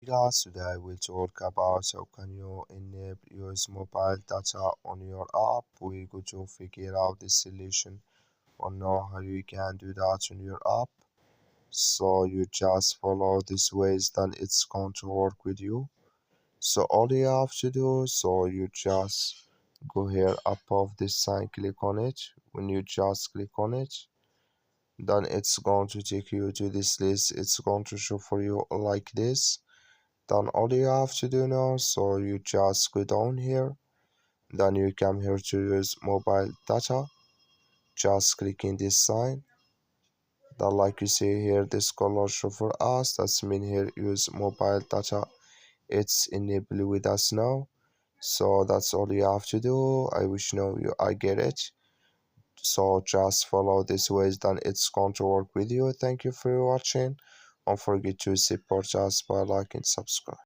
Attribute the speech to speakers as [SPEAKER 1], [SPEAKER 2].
[SPEAKER 1] Guys, today I will talk about how can you enable use mobile data on your app. We go to figure out the solution or know how you can do that on your app. So you just follow these ways, then it's going to work with you. So all you have to do, so you just go here above this sign, click on it. When you just click on it, then it's going to take you to this list. It's going to show for you like this. Then all you have to do now, so you just go down here, then you come here to use mobile data, just clicking this sign. Then like you see here, this color show for us, that's mean here use mobile data, it's enabled with us now. So that's all you have to do. I wish now you I get it. So just follow this ways, then it's going to work with you. Thank you for watching. Don't forget to support us by liking, subscribe.